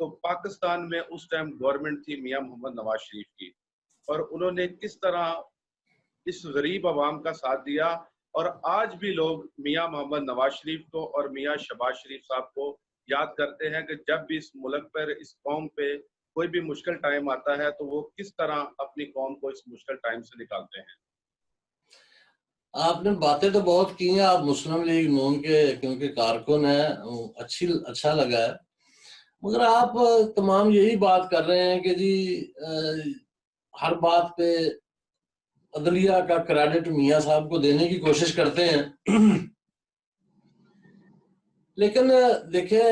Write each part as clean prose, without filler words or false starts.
تو پاکستان میں اس time government تھی میاں محمد نواز شریف کی، اور انہوں نے کس طرح اس غریب عوام کا ساتھ دیا، اور آج بھی لوگ میاں محمد نواز شریف کو اور میاں شہباز شریف صاحب کو یاد کرتے ہیں کہ جب بھی اس ملک پر، اس قوم پہ کوئی بھی مشکل ٹائم آتا ہے تو وہ کس طرح اپنی قوم کو اس مشکل ٹائم سے نکالتے ہیں۔ آپ نے باتیں تو بہت کی ہیں، آپ مسلم لیگ نون کے کیونکہ کارکن ہیں، اچھا لگا ہے، مگر آپ تمام یہی بات کر رہے ہیں کہ جی ہر بات پہ عدلیہ کا کریڈٹ میاں صاحب کو دینے کی کوشش کرتے ہیں، لیکن دیکھیں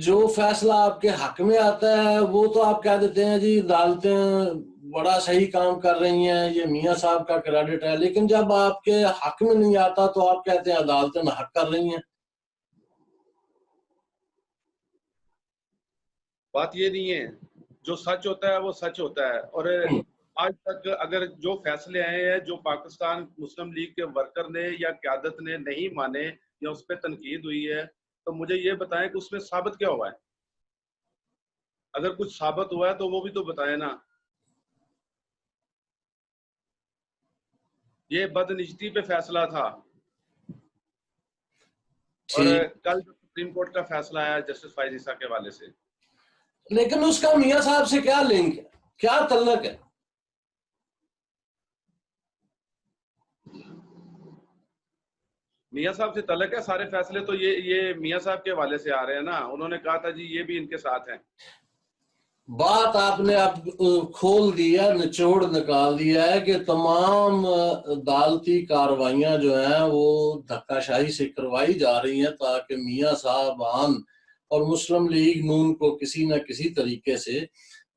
جو فیصلہ آپ کے حق میں آتا ہے وہ تو آپ کہہ دیتے ہیں جی عدالتیں بڑا صحیح کام کر رہی ہیں، یہ میاں صاحب کا کریڈٹ ہے، لیکن جب آپ کے حق میں نہیں آتا تو آپ کہتے ہیں عدالتیں ناحق کر رہی ہیں۔ بات یہ نہیں ہے، جو سچ ہوتا ہے وہ سچ ہوتا ہے، اور آج تک اگر جو فیصلے آئے ہیں جو پاکستان مسلم لیگ کے ورکر نے یا قیادت نے نہیں مانے یا اس پہ تنقید ہوئی ہے، تو مجھے یہ بتائیں کہ اس میں ثابت کیا ہوا ہے؟ اگر کچھ ثابت ہوا ہے تو وہ بھی تو بتائیں نا۔ یہ بدنجتی پہ فیصلہ تھا، اور کل سپریم کورٹ کا فیصلہ آیا جسٹس فائز عیسیٰ کے حوالے سے، لیکن اس کا میاں صاحب سے کیا لنک ہے، کیا تعلق ہے؟ میاں صاحب سے تعلق ہے، سارے فیصلے تو یہ میاں صاحب کے حوالے سے آ رہے ہیں نا، انہوں نے کہا تھا جی یہ بھی ان کے ساتھ ہیں۔ بات آپ نے اب کھول دیا، نچوڑ نکال دیا ہے کہ تمام عدالتی کارروائیاں جو ہیں وہ دھکا شاہی سے کروائی جا رہی ہیں تاکہ میاں صاحبان اور مسلم لیگ نون کو کسی نہ کسی طریقے سے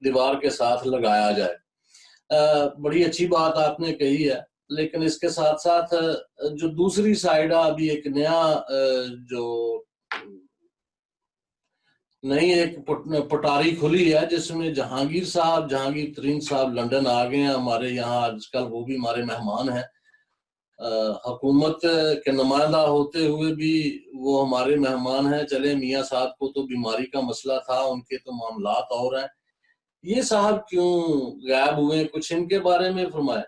دیوار کے ساتھ لگایا جائے۔ بڑی اچھی بات آپ نے کہی ہے، لیکن اس کے ساتھ ساتھ جو دوسری سائیڈ ابھی ایک نیا جو نئی ایک پٹاری کھلی ہے جس میں جہانگیر ترین صاحب لندن آ گئے ہیں ہمارے یہاں، آج کل وہ بھی ہمارے مہمان ہیں، حکومت کے نمائندہ ہوتے ہوئے بھی وہ ہمارے مہمان ہیں۔ چلے میاں صاحب کو تو بیماری کا مسئلہ تھا، ان کے تو معاملات اور ہیں، یہ صاحب کیوں غائب ہوئے، کچھ ان کے بارے میں فرمائیں۔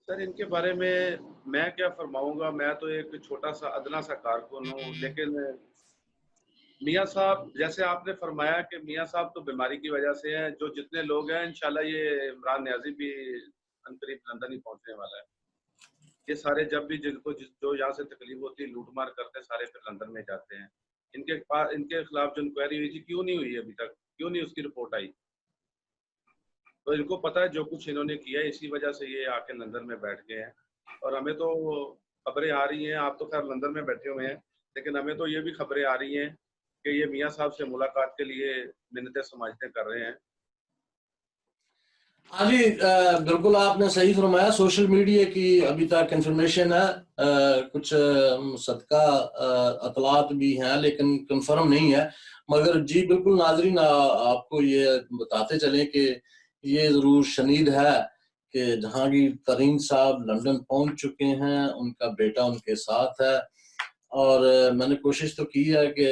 سر ان کے بارے میں کیا فرماؤں گا، میں تو ایک چھوٹا سا ادنا سا کارکن ہوں، لیکن میاں صاحب جیسے آپ نے فرمایا کہ میاں صاحب تو بیماری کی وجہ سے ہیں، جو جتنے لوگ ہیں انشاءاللہ یہ عمران نیازی بھی عنقریب لندن ہی پہنچنے والا ہے، یہ سارے جب بھی جن کو جو یہاں سے تکلیف ہوتی ہے لوٹ مار کرتے سارے پھر لندن میں جاتے ہیں۔ ان کے خلاف جو انکوائری ہوئی تھی کیوں نہیں ہوئی ابھی تک، کیوں نہیں اس کی رپورٹ آئی؟ تو ان کو پتا ہے جو کچھ انہوں نے کیا ہے، اسی وجہ سے یہ آ کے لندن میں بیٹھ گئے ہیں، اور ہمیں تو خبریں آ رہی ہیں، آپ تو خیر لندن میں بیٹھے ہوئے ہیں، لیکن ہمیں تو یہ بھی خبریں آ رہی ہیں کہ یہ میاں صاحب سے ملاقات کے لیے منتیں سماجتیں کر رہے ہیں۔ ہاں جی، بالکل آپ نے صحیح فرمایا، سوشل میڈیا کی ابھی تک انفارمیشن ہے، کچھ صدقہ اطلاعات بھی ہیں لیکن کنفرم نہیں ہے، مگر جی بالکل ناظرین آپ کو یہ بتاتے چلیں کہ یہ ضرور شنید ہے کہ جہانگیر ترین صاحب لندن پہنچ چکے ہیں، ان کا بیٹا ان کے ساتھ ہے، اور میں نے کوشش تو کی ہے کہ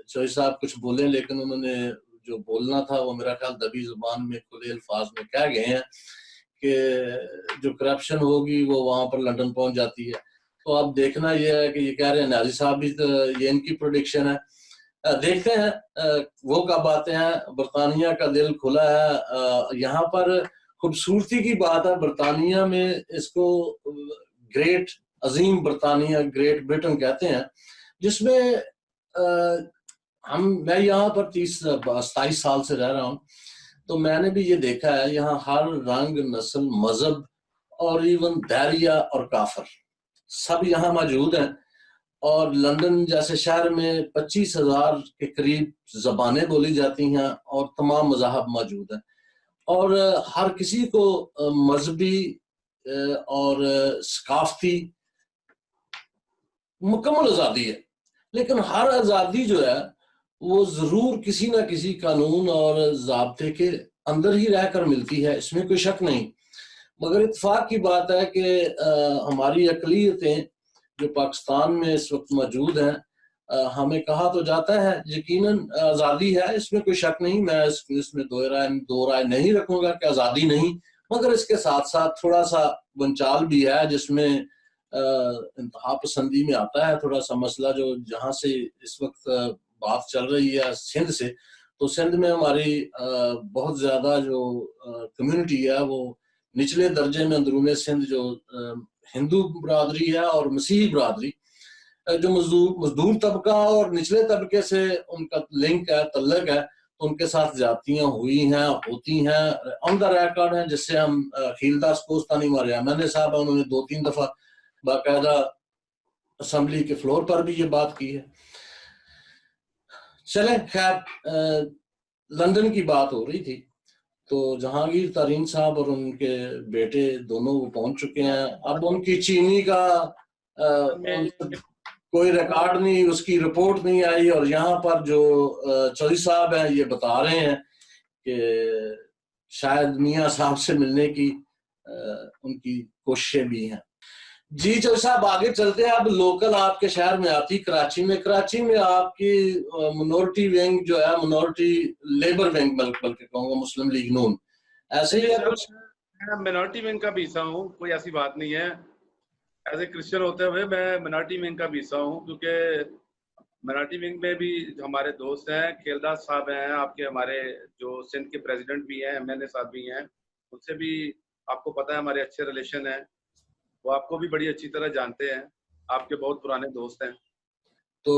چوہی صاحب کچھ بولیں، لیکن انہوں نے جو بولنا تھا وہ میرا خیال دبی زبان میں کھلے الفاظ میں کہہ گئے ہیں کہ جو کرپشن ہوگی وہ وہاں پر لندن پہنچ جاتی ہے۔ تو اب دیکھنا یہ ہے کہ یہ کہہ رہے ہیں نیازی صاحب بھی، یہ ان کی پروڈکشن ہے، دیکھتے ہیں وہ کب آتے ہیں۔ برطانیہ کا دل کھلا ہے، یہاں پر خوبصورتی کی بات ہے، برطانیہ میں اس کو گریٹ عظیم برطانیہ، گریٹ برٹن کہتے ہیں، جس میں میں یہاں پر 27 سال سے رہ رہا ہوں، تو میں نے بھی یہ دیکھا ہے یہاں ہر رنگ، نسل، مذہب اور ایون داریہ اور کافر سب یہاں موجود ہیں، اور لندن جیسے شہر میں 25,000 کے قریب زبانیں بولی جاتی ہیں اور تمام مذاہب موجود ہیں، اور ہر کسی کو مذہبی اور ثقافتی مکمل آزادی ہے، لیکن ہر آزادی جو ہے وہ ضرور کسی نہ کسی قانون اور ضابطے کے اندر ہی رہ کر ملتی ہے، اس میں کوئی شک نہیں، مگر اتفاق کی بات ہے کہ ہماری اقلیتیں جو پاکستان میں اس وقت موجود ہیں ہمیں کہا تو جاتا ہے یقیناً آزادی ہے، اس میں کوئی شک نہیں، میں اس میں دو رائے نہیں رکھوں گا کہ آزادی نہیں، مگر اس کے ساتھ ساتھ تھوڑا سا بنچال بھی ہے جس میں انتہا پسندی میں آتا ہے تھوڑا سا مسئلہ، جو جہاں سے اس وقت بات چل رہی ہے سندھ سے، تو سندھ میں ہماری بہت زیادہ جو کمیونٹی ہے وہ نچلے درجے میں اندرون سندھ جو ہندو برادری ہے اور مسیحی برادری، جو مزدور طبقہ اور نچلے طبقے سے ان کا لنک ہے، تعلق ہے، ان کے ساتھ زیادتیاں ہوئی ہیں، ہوتی ہیں، آن دا ریکارڈ ہیں، جس سے ہم خیلداس کوستانی مریامن صاحب انہوں نے 2-3 دفعہ باقاعدہ اسمبلی کے فلور پر بھی یہ بات کی ہے۔ چلیں خیر، لندن کی بات ہو رہی تھی، تو جہانگیر ترین صاحب اور ان کے بیٹے دونوں وہ پہنچ چکے ہیں، اب ان کی چینی کا کوئی ریکارڈ نہیں، اس کی رپورٹ نہیں آئی، اور یہاں پر جو چودھری صاحب ہیں یہ بتا رہے ہیں کہ شاید میاں صاحب سے ملنے کی ان کی کوششیں بھی ہیں۔ جی چودھری صاحب آگے چلتے ہیں، اب لوکل آپ کے شہر میں آتی کراچی میں آپ کی منورٹی ونگ جو ہے، منورٹی لیبر ونگ بلکہ کہوں گا، مسلم لیگ نون، ایسے ہی ہے کچھ؟ میں منورٹی ونگ کا بھی حصہ ہوں، کوئی ایسی بات نہیں ہے، ایز اے کرسچن ہوتے ہوئے میں منورٹی ونگ کا بھی حصہ ہوں، کیونکہ منورٹی ونگ میں بھی ہمارے دوست ہیں، خیلداس صاحب ہیں آپ کے، ہمارے جو سندھ کے پریزیڈنٹ بھی ہیں، MNA صاحب بھی ہیں، ان سے بھی آپ کو پتہ ہے ہمارے اچھے ریلیشن ہیں، وہ آپ کو بھی بڑی اچھی طرح جانتے ہیں، آپ کے بہت پرانے دوست ہیں۔ تو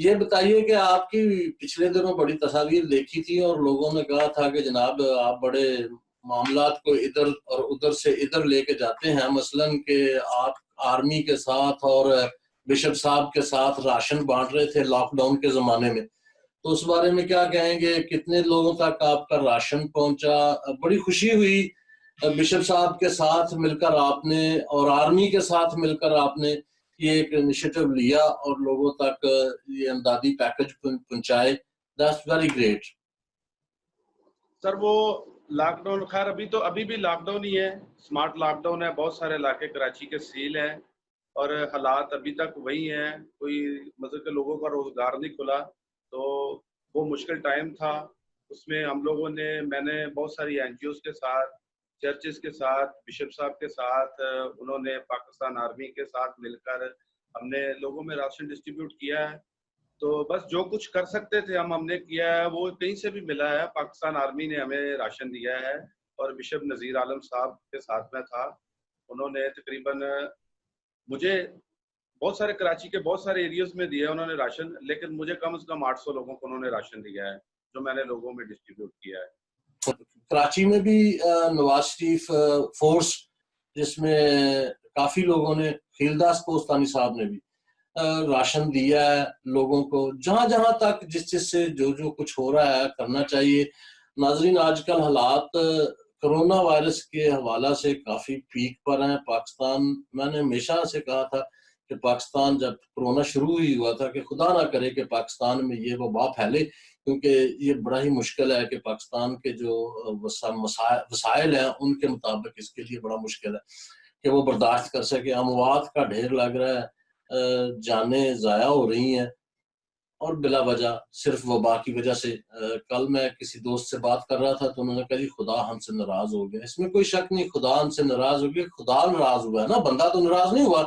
یہ بتائیے کہ آپ کی پچھلے دنوں بڑی تصاویر دیکھی تھی اور لوگوں نے کہا تھا کہ جناب آپ بڑے معاملات کو ادھر اور ادھر سے ادھر لے کے جاتے ہیں، مثلاً کہ آپ آرمی کے ساتھ اور بشپ صاحب کے ساتھ راشن بانٹ رہے تھے لاک ڈاؤن کے زمانے میں، تو اس بارے میں کیا کہیں گے؟ کتنے لوگوں تک آپ کا راشن پہنچا؟ بڑی خوشی ہوئی بشپ صاحب کے ساتھ مل کر آپ نے اور آرمی کے ساتھ مل کر آپ نے یہ ایک انیشیٹو لیا اور لوگوں تک یہ امدادی پیکج پہنچائے، دیٹس ویری گریٹ۔ سر وہ لاک ڈاؤن، خیر ابھی بھی لاک ڈاؤن ہی ہے، سمارٹ لاک ڈاؤن ہے، بہت سارے علاقے کراچی کے سیل ہیں اور حالات ابھی تک وہی ہیں، کوئی مطلب کہ لوگوں کا روزگار نہیں کھلا، تو وہ مشکل ٹائم تھا، اس میں ہم لوگوں نے، میں نے بہت ساری NGOs کے ساتھ، چرچز کے ساتھ، بشپ صاحب کے ساتھ، انہوں نے پاکستان آرمی کے ساتھ مل کر ہم نے لوگوں میں راشن ڈسٹریبیوٹ کیا ہے، تو بس جو کچھ کر سکتے تھے ہم نے کیا ہے، وہ کہیں سے بھی ملا ہے، پاکستان آرمی نے ہمیں راشن دیا ہے، اور بشپ نذیر عالم صاحب کے ساتھ میں تھا، انہوں نے تقریباً مجھے بہت سارے کراچی کے بہت سارے ایریاز میں دیا انہوں نے راشن، لیکن مجھے کم از کم 800 لوگوں کو انہوں نے راشن دیا ہے جو میں نے لوگوں میں ڈسٹریبیوٹ کیا ہے۔ کراچی میں بھی نواز شریف فورس، جس میں کافی لوگوں نے، خیلداس کوستانی صاحب نے بھی راشن دیا ہے لوگوں کو، جہاں جہاں تک جس سے جو کچھ ہو رہا ہے کرنا چاہیے۔ ناظرین، آج کل حالات کرونا وائرس کے حوالہ سے کافی پیک پر ہیں پاکستان۔ میں نے ہمیشہ سے کہا تھا کہ پاکستان جب کرونا شروع ہی ہوا تھا کہ خدا نہ کرے کہ پاکستان میں یہ وبا پھیلے، کیونکہ یہ بڑا ہی مشکل ہے کہ پاکستان کے جو وسائل ہیں ان کے مطابق اس کے لیے بڑا مشکل ہے کہ وہ برداشت کر سکے۔ اموات کا ڈھیر لگ رہا ہے، جانیں ضائع ہو رہی ہیں، اور بلا وجہ صرف وبا کی وجہ سے۔ کل میں کسی دوست سے بات کر رہا تھا تو انہوں نے کہا جی خدا ہم سے ناراض ہو گیا۔ اس میں کوئی شک نہیں، خدا ہم سے ناراض ہو گیا، خدا ناراض ہوا ہے نا، بندہ تو ناراض نہیں ہوا،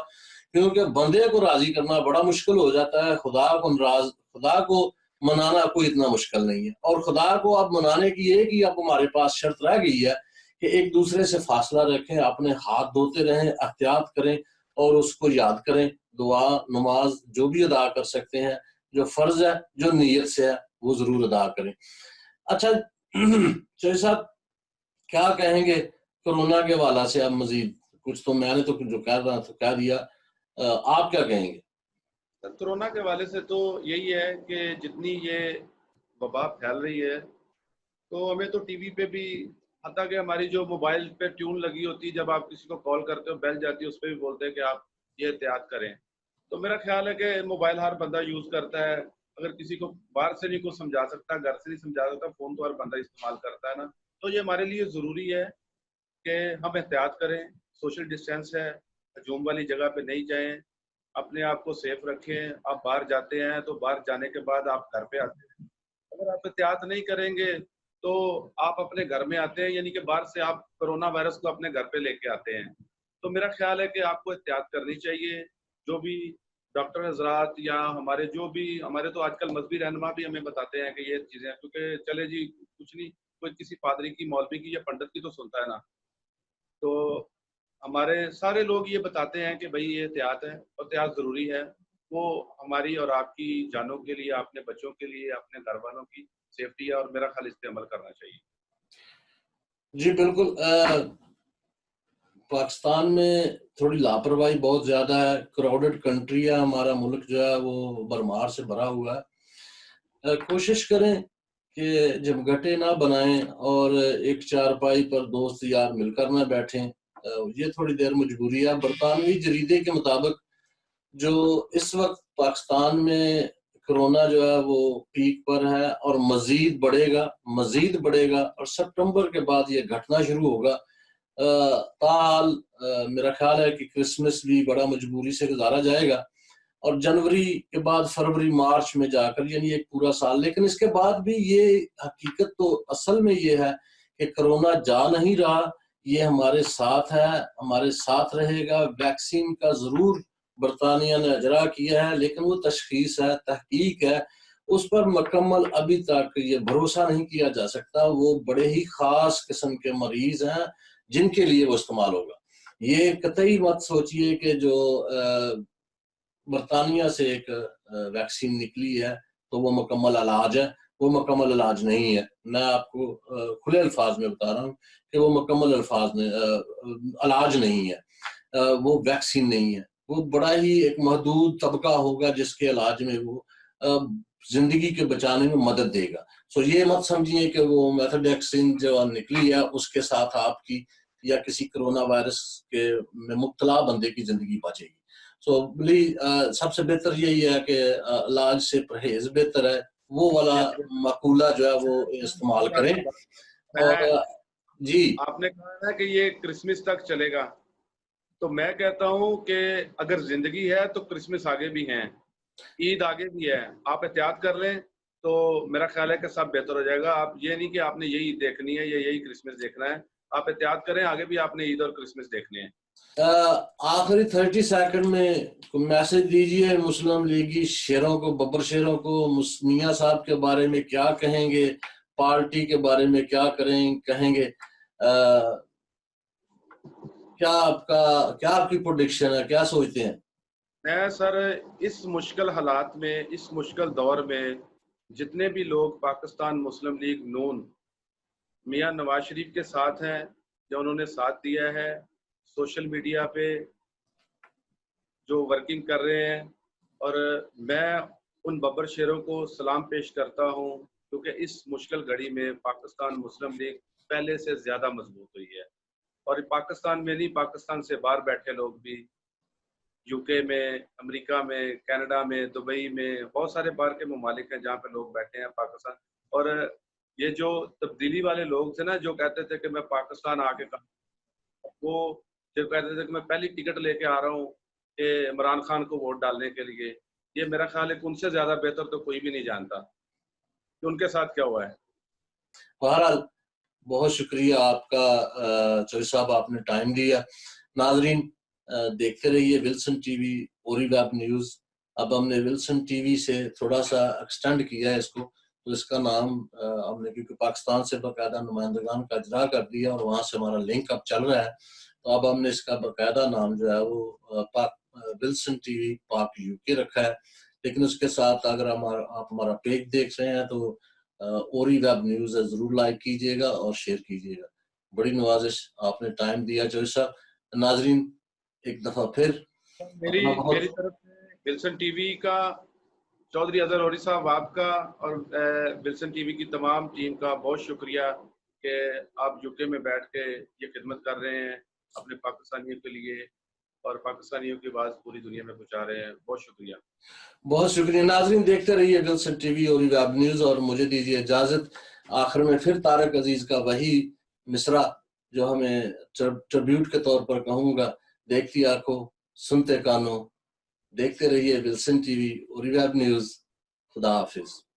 کیونکہ بندے کو راضی کرنا بڑا مشکل ہو جاتا ہے، خدا کو منانا کوئی اتنا مشکل نہیں ہے۔ اور خدا کو اب منانے کی ایک ہی اب ہمارے پاس شرط رہ گئی ہے کہ ایک دوسرے سے فاصلہ رکھیں، اپنے ہاتھ دھوتے رہیں، احتیاط کریں اور اس کو یاد کریں، دعا نماز جو بھی ادا کر سکتے ہیں، جو فرض ہے، جو نیت سے ہے، وہ ضرور ادا کریں۔ اچھا چودھری صاحب، کیا کہیں گے کرونا کے حوالے سے؟ اب مزید کچھ تو میں نے تو جو کہہ رہا تھا کہہ دیا، آپ کیا کہیں گے؟ کرونا کے حوالے سے تو یہی ہے کہ جتنی یہ وبا پھیل رہی ہے تو ہمیں تو ٹی وی پہ بھی، حتیٰ کہ ہماری جو موبائل پہ ٹیون لگی ہوتی ہے، جب آپ کسی کو کال کرتے ہو بیل جاتی ہے، اس پہ بھی بولتے ہیں کہ آپ یہ احتیاط کریں۔ تو میرا خیال ہے کہ موبائل ہر بندہ یوز کرتا ہے، اگر کسی کو باہر سے نہیں کوئی سمجھا سکتا، گھر سے نہیں سمجھا سکتا، فون تو ہر بندہ استعمال کرتا ہے نا، تو یہ ہمارے لیے ضروری ہے کہ ہم احتیاط کریں، سوشل ڈسٹینس ہے، ہجوم والی جگہ پہ نہیں جائیں، اپنے آپ کو سیف رکھیں. آپ باہر جاتے ہیں تو باہر جانے کے بعد آپ گھر پہ آتے ہیں. اگر آپ احتیاط نہیں کریں گے تو آپ اپنے گھر میں آتے ہیں, یعنی کہ باہر سے آپ کرونا وائرس کو اپنے گھر پہ لے کے آتے ہیں. تو میرا خیال ہے کہ آپ کو احتیاط کرنی چاہیے. جو بھی ڈاکٹر حضرات یا ہمارے جو بھی ہمارے تو آج کل مذہبی رہنما بھی ہمیں بتاتے ہیں کہ یہ چیزیں, کیونکہ چلے جی کچھ نہیں, کوئی کسی پادری کی, مولوی کی یا پنڈت کی تو سنتا ہے نا. تو ہمارے سارے لوگ یہ بتاتے ہیں کہ بھائی یہ احتیاط ہے, احتیاط ضروری ہے. وہ ہماری اور آپ کی جانوں کے لیے, اپنے بچوں کے لیے, اپنے گھر والوں کی سیفٹی ہے, اور میرا خیال اس پہ عمل کرنا چاہیے. جی بالکل. پاکستان میں تھوڑی لاپرواہی بہت زیادہ ہے. کراؤڈڈ کنٹری ہے ہمارا ملک, جو ہے وہ برمار سے بھرا ہوا ہے. کوشش کریں کہ جب گھٹے نہ بنائیں اور ایک چارپائی پر دوست یار مل کر نہ بیٹھیں. یہ تھوڑی دیر مجبوری ہے. برطانوی جریدے کے مطابق جو اس وقت پاکستان میں کرونا جو ہے وہ پیک پر ہے اور مزید بڑھے گا اور سپٹمبر کے بعد یہ گھٹنا شروع ہوگا. تاحال میرا خیال ہے کہ کرسمس بھی بڑا مجبوری سے گزارا جائے گا, اور جنوری کے بعد فروری مارچ میں جا کر, یعنی ایک پورا سال. لیکن اس کے بعد بھی یہ حقیقت تو اصل میں یہ ہے کہ کرونا جا نہیں رہا, یہ ہمارے ساتھ ہے, ہمارے ساتھ رہے گا. ویکسین کا ضرور برطانیہ نے اجرا کیا ہے, لیکن وہ تشخیص ہے, تحقیق ہے, اس پر مکمل ابھی تک یہ بھروسہ نہیں کیا جا سکتا. وہ بڑے ہی خاص قسم کے مریض ہیں جن کے لیے وہ استعمال ہوگا. یہ قطعی مت سوچئے کہ جو برطانیہ سے ایک ویکسین نکلی ہے تو وہ مکمل علاج ہے. وہ مکمل علاج نہیں ہے. میں آپ کو کھلے الفاظ میں بتا رہا ہوں کہ وہ مکمل علاج نہیں ہے, وہ ویکسین نہیں ہے. وہ بڑا ہی ایک محدود طبقہ ہوگا جس کے علاج میں وہ زندگی کے بچانے میں مدد دے گا. سو یہ مت سمجھیے کہ وہ میتھڈ ویکسین جو نکلی ہے اس کے ساتھ آپ کی یا کسی کرونا وائرس کے میں مبتلا بندے کی زندگی بچے گی. سو سب سے بہتر یہی ہے کہ علاج سے پرہیز بہتر ہے. وہ والا مقولہ جو ہے وہ استعمال کریں. اور جی آپ نے کہا ہے کہ یہ کرسمس تک چلے گا, تو میں کہتا ہوں کہ اگر زندگی ہے تو کرسمس آگے بھی ہیں, عید آگے بھی ہے. آپ احتیاط کر لیں تو میرا خیال ہے کہ سب بہتر ہو جائے گا. آپ یہ نہیں کہ آپ نے یہی دیکھنی ہے یا یہی کرسمس دیکھنا ہے. آپ احتیاط کریں, آگے بھی آپ نے عید اور کرسمس دیکھنے ہیں. آخری 30 سیکنڈ میں میسج دیجئے مسلم لیگی شیروں کو, ببر شیروں کو. میاں صاحب کے بارے میں کیا کہیں گے, پارٹی کے بارے میں کیا کہیں گے, کیا آپ کی پروڈکشن ہے, کیا سوچتے ہیں؟ میں سر اس مشکل حالات میں, اس مشکل دور میں جتنے بھی لوگ پاکستان مسلم لیگ نون میاں نواز شریف کے ساتھ ہیں, جو انہوں نے ساتھ دیا ہے, سوشل میڈیا پہ جو ورکنگ کر رہے ہیں, اور میں ان ببر شیروں کو سلام پیش کرتا ہوں, کیونکہ اس مشکل گھڑی میں پاکستان مسلم لیگ پہلے سے زیادہ مضبوط ہوئی ہے. اور پاکستان میں نہیں, پاکستان سے باہر بیٹھے لوگ بھی, یو کے میں, امریکہ میں, کینیڈا میں, دبئی میں, بہت سارے باہر کے ممالک ہیں جہاں پہ لوگ بیٹھے ہیں پاکستان. اور یہ جو تبدیلی والے لوگ تھے نا, جو کہتے تھے کہ میں پاکستان آ کے وہ جو کہتے تھے کہ میں پہلی ٹکٹ لے کے آ رہا ہوں کہ عمران خان کو ووٹ ڈالنے کے لیے, یہ میرا خیال ہے کہ ان سے زیادہ بہتر تو کوئی بھی نہیں جانتا کہ ان کے ساتھ کیا ہوا ہے. بہرحال بہت شکریہ آپ کا چوہدری صاحب, آپ نے ٹائم دیا. ناظرین دیکھتے رہیے ولسن ٹی وی, اوری ویب نیوز. اب ہم نے ولسن ٹی وی سے تھوڑا سا ایکسٹینڈ کیا ہے اس کو, تو اس کا نام ہم نے کیونکہ پاکستان سے باقاعدہ نمائندگان کا اجرا کر دیا اور وہاں سے ہمارا لنک اب چل رہا ہے, تو اب ہم نے اس کا باقاعدہ نام جو ہے وہ ولسن ٹی وی پاک یو کے رکھا ہے. لیکن اس کے ساتھ اگر آپ ہمارا پیج دیکھ رہے ہیں تو اوری ویب نیوز ہے, ضرور لائک کیجیے گا اور شیئر کیجیے گا. بڑی نوازش, آپ نے ٹائم دیا چوہدری صاحب. ناظرین ایک دفعہ پھر میری طرف سے ولسن ٹی وی کا, چودھری اظہر اوری صاحب آپ کا, اور ولسن ٹی وی کی تمام ٹیم کا بہت شکریہ کہ آپ یو کے میں بیٹھ کے یہ خدمت کر رہے ہیں اپنے پاکستانیوں کے لیے, اور پاکستانیوں کی آواز پوری دنیا میں پہنچا رہے ہیں. بہت شکریہ. بہت شکریہ. ناظرین دیکھتے رہیے ولسن ٹی وی اور ویب نیوز, اور مجھے دیجیے اجازت. آخر میں پھر طارق عزیز کا وہی مصرع جو ہمیں ٹربیوٹ کے طور پر کہوں گا, دیکھتی آنکھوں, سنتے کانوں, دیکھتے رہیے ولسن ٹی وی اور ویب نیوز. خدا حافظ.